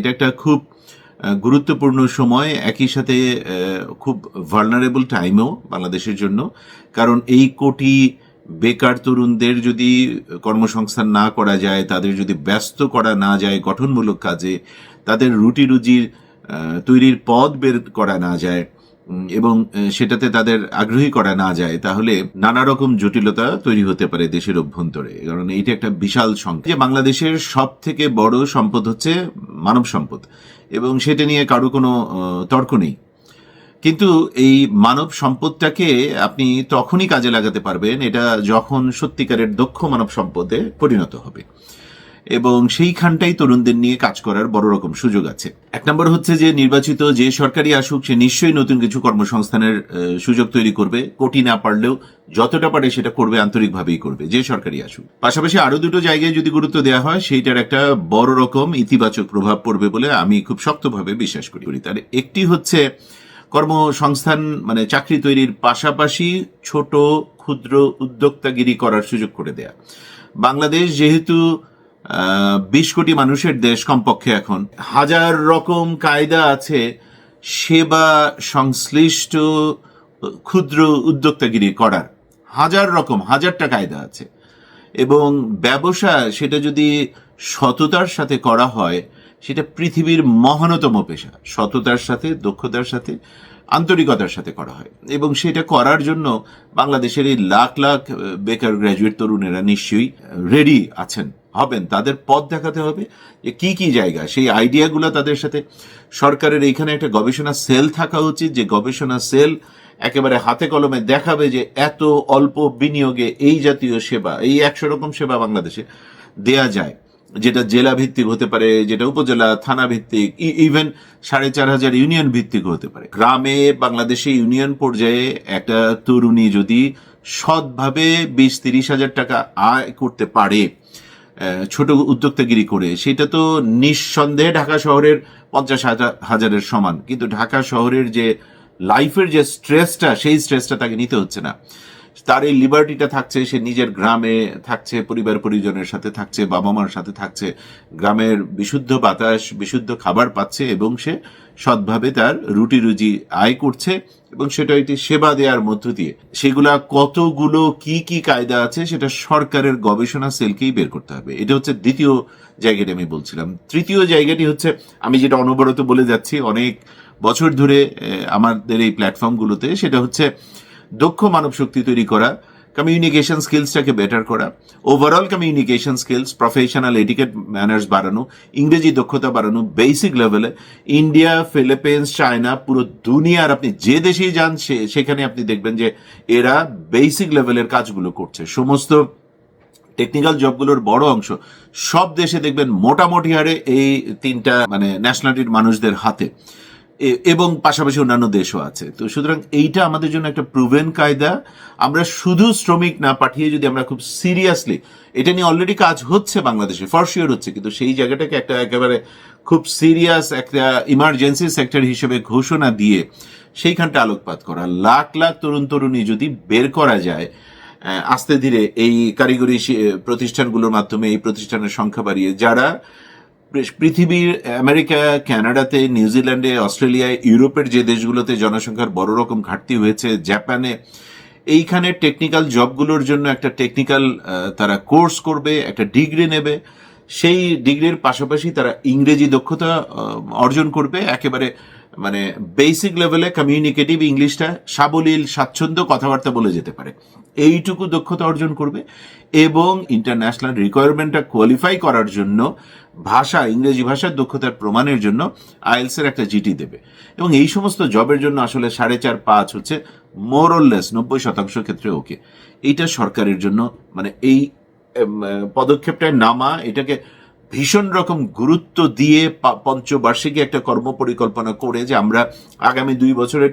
এটা একটা খুব গুরুত্বপূর্ণ সময়, একই সাথে খুব ভালনারেবল টাইমও বাংলাদেশের জন্য। কারণ এই কোটি বেকার তরুণদের যদি কর্মসংস্থান না করা যায়, তাদের যদি ব্যস্ত করা না যায় গঠনমূলক কাজে, তাদের রুটি রুজির তৈরির পথ বের করা না যায় এবং সেটাতে তাদের আগ্রহী করা না যায়, তাহলে নানা রকম জটিলতা তৈরি হতে পারে দেশের অভ্যন্তরে। কারণ এইটা একটা বিশাল সংখ্যা। যে বাংলাদেশের সব থেকে বড় সম্পদ হচ্ছে মানব সম্পদ, এবং সেটা নিয়ে কারো কোনো তর্ক নেই। কিন্তু এই মানব সম্পদটাকে আপনি তখনই কাজে লাগাতে পারবেন এটা যখন সত্যিকারের দক্ষ মানব সম্পদে পরিণত হবে, এবং সেইখানটাই তরুণদের নিয়ে কাজ করার বড় রকম সুযোগ আছে। এক নম্বর হচ্ছে যে নির্বাচিত যে সরকারি আসুক সে নিশ্চয়ই নতুন কিছু কর্মসংস্থানের সুযোগ তৈরি করবে। কোটি না পারলেও যতটা পারে সেটা করবে, আন্তরিকভাবেই করবে যে সরকারি আসুক। পাশাপাশি আরো দুটো জায়গায় যদি গুরুত্ব দেওয়া হয় সেইটার একটা বড় রকম ইতিবাচক প্রভাব পড়বে বলে আমি খুব শক্তভাবে বিশ্বাস করি। তার একটি হচ্ছে কর্মসংস্থান, মানে চাকরি তৈরির পাশাপাশি ছোট ক্ষুদ্র উদ্যোক্তাগিরি করার সুযোগ করে দেয়া। বাংলাদেশ যেহেতু 20 কোটি মানুষের দেশ কমপক্ষে, এখন হাজার রকম কায়দা আছে সেবা সংশ্লিষ্ট ক্ষুদ্র উদ্যোক্তাগিরি করার, হাজারটা কায়দা আছে। এবং ব্যবসা সেটা যদি সততার সাথে করা হয়, সেটা পৃথিবীর মহানতম পেশা। সততার সাথে, দক্ষতার সাথে, আন্তরিকতার সাথে করা হয়, এবং সেটা করার জন্য বাংলাদেশের এই লাখ লাখ বেকার গ্র্যাজুয়েট তরুণেরা নিশ্চয়ই রেডি আছেন, হবেন। তাদের পথ দেখাতে হবে যে কি কি জায়গা, সেই আইডিয়াগুলো তাদের সাথে। সরকারের এইখানে একটা গবেষণা সেল থাকা উচিত, যে গবেষণা সেল একেবারে হাতে কলমে দেখাবে যে এত অল্প বিনিয়োগে এই জাতীয় সেবা, এই 100 রকম সেবা বাংলাদেশে দেয়া যায়, যেটা জেলা ভিত্তিক হতে পারে, যেটা উপজেলা থানা ভিত্তিক, ইভেন 4,500 ইউনিয়ন ভিত্তিক হতে পারে। গ্রামে বাংলাদেশে ইউনিয়ন পর্যায়ে একটা তরুণী যদি সৎভাবে 20-30 হাজার টাকা আয় করতে পারে ছোট উদ্যোক্তাগিরি করে, সেটা তো নিঃসন্দেহে ঢাকা শহরের 50,000-এর সমান। কিন্তু ঢাকা শহরের যে লাইফের যে স্ট্রেসটা, সেই স্ট্রেসটা তাকে নিতে হচ্ছে না। তার এই লিবার্টিটা থাকছে, সে নিজের গ্রামে থাকছে, পরিবার পরিজনের সাথে থাকছে, বাবা মার সাথে থাকছে, গ্রামের বিশুদ্ধ বাতাস, বিশুদ্ধ খাবার পাচ্ছে, এবং সে সৎভাবে তার রুটি রুজি আয় করছে, এবং সেটা একটি সেবা দেওয়ার মধ্য দিয়ে। সেগুলা কতগুলো কি কি কায়দা আছে সেটা সরকারের গবেষণা সেলকেই বের করতে হবে। এটা হচ্ছে দ্বিতীয় জায়গাটি আমি বলছিলাম। তৃতীয় জায়গাটি হচ্ছে, আমি যেটা অনবরত বলে যাচ্ছি অনেক বছর ধরে আমাদের এই প্ল্যাটফর্মগুলোতে, সেটা হচ্ছে দক্ষ মানব শক্তি তৈরি করা, কমিউনিকেশন স্কিলসটাকে বেটার করা, overall communication skills, professional etiquette manners বাড়ানো, ইংরেজি দক্ষতা বাড়ানো বেসিক লেভেলে। ইন্ডিয়া, ফিলিপিন্স, চায়না, পুরো দুনিয়ার আপনি যে দেশেই যান সেখানে আপনি দেখবেন যে এরা বেসিক লেভেলের কাজগুলো করছে। সমস্ত টেকনিক্যাল জবগুলোর বড় অংশ সব দেশে দেখবেন মোটামুটি হারে এই তিনটা মানে ন্যাশনালিটির মানুষদের হাতে, এবং পাশাপাশি অন্যান্য দেশও আছে। তো সুতরাং এইটা আমাদের জন্য একটা প্রুভেন কায়দা। আমরা শুধু শ্রমিক না পাঠিয়ে যদি আমরা খুব সিরিয়াসলি, এটা নিয়ে অলরেডি কাজ হচ্ছে বাংলাদেশে, ফর শিওর হচ্ছে, কিন্তু সেই জায়গাটাকে একটা একেবারে খুব সিরিয়াস একটা ইমার্জেন্সি সেক্টর হিসেবে ঘোষণা দিয়ে সেইখানটা আলোকপাত করা, লাখ লাখ তরুণ তরুণী যদি বের করা যায় আস্তে ধীরে এই কারিগরি প্রতিষ্ঠানগুলোর মাধ্যমে, এই প্রতিষ্ঠানের সংখ্যা বাড়িয়ে, যারা পৃথিবীর আমেরিকা, কানাডাতে, নিউজিল্যান্ডে, অস্ট্রেলিয়ায়, ইউরোপের যে দেশগুলোতে জনসংখ্যার বড় রকম ঘাটতি হয়েছে, জাপানে, এইখানে টেকনিক্যাল জবগুলোর জন্য একটা টেকনিক্যাল তারা কোর্স করবে, একটা ডিগ্রি নেবে, সেই ডিগ্রির পাশাপাশি তারা ইংরেজি দক্ষতা অর্জন করবে, একেবারে মানে বেসিক লেভেলে কমিউনিকেটিভ ইংলিশটা সাবলীল স্বাচ্ছন্দ্য কথাবার্তা বলে যেতে পারে, এইটুকু দক্ষতা অর্জন করবে, এবং ইন্টারন্যাশনাল রিকোয়ারমেন্টটা কোয়ালিফাই করার জন্য ভাষা, ইংরেজি ভাষার দক্ষতার প্রমাণের জন্য আইএলস-এর একটা জিটি দেবে। এবং এই সমস্ত জবের জন্য আসলে 4.5-5 হচ্ছে মোরলেস 90% ক্ষেত্রে ওকে। এইটা সরকারের জন্য মানে এই পদক্ষেপটায় নামা, এটাকে ভীষণ রকম গুরুত্ব দিয়ে পঞ্চবার্ষিকী একটা কর্ম পরিকল্পনা করে যে আমরা আগামী 2 বছরে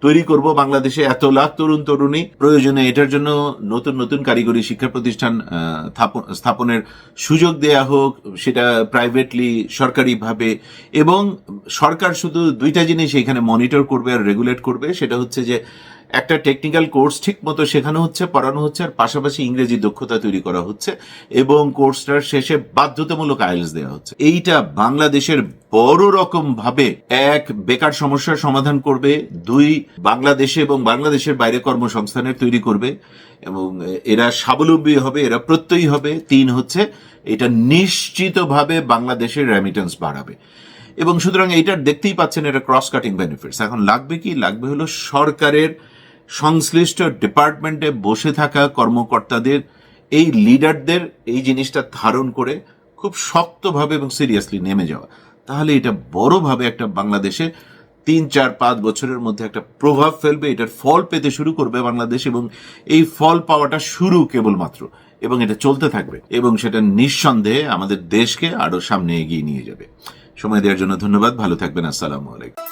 তৈরি করব বাংলাদেশে এত লাখ তরুণ তরুণী। প্রয়োজনে এটার জন্য নতুন নতুন কারিগরি শিক্ষা প্রতিষ্ঠান স্থাপনের সুযোগ দেয়া হোক, সেটা প্রাইভেটলি, সরকারিভাবে। এবং সরকার শুধু 2টা জিনিস এখানে মনিটর করবে আর রেগুলেট করবে, সেটা হচ্ছে যে একটা টেকনিক্যাল কোর্স ঠিক মতো শেখানো হচ্ছে, পড়ানো হচ্ছে, আর পাশাপাশি ইংরেজি দক্ষতা তৈরি করা হচ্ছে এবং কোর্সটার শেষে বাধ্যতামূলক আইএলটিএস দেওয়া হচ্ছে। এইটা বাংলাদেশের বড় রকম ভাবে এক, বেকার সমস্যার সমাধান করবে, দুই, বাংলাদেশে এবং বাংলাদেশের বাইরে কর্মসংস্থানের তৈরি করবে এবং এরা স্বাবলম্বী হবে, এরা প্রত্যয়ী হবে, তিন হচ্ছে এটা নিশ্চিতভাবে বাংলাদেশের রেমিটেন্স বাড়াবে। এবং সুতরাং এইটার দেখতেই পাচ্ছেন এটা ক্রস কাটিং বেনিফিটস। এখন লাগবে কি? লাগবে হলো সরকারের সংশ্লিষ্ট ডিপার্টমেন্টে বসে থাকা কর্মকর্তাদের, এই লিডারদের এই জিনিসটা ধারণ করে খুব শক্তভাবে এবং সিরিয়াসলি নেমে যাওয়া। তাহলে এটা বড়ভাবে একটা বাংলাদেশে 3-4-5 বছরের মধ্যে একটা প্রভাব ফেলবে, এটার ফল পেতে শুরু করবে বাংলাদেশ, এবং এই ফল পাওয়াটা শুরু কেবলমাত্র, এবং এটা চলতে থাকবে এবং সেটা নিঃসন্দেহে আমাদের দেশকে আরো সামনে এগিয়ে নিয়ে যাবে। সময় দেওয়ার জন্য ধন্যবাদ। ভালো থাকবেন। আসসালামু আলাইকুম।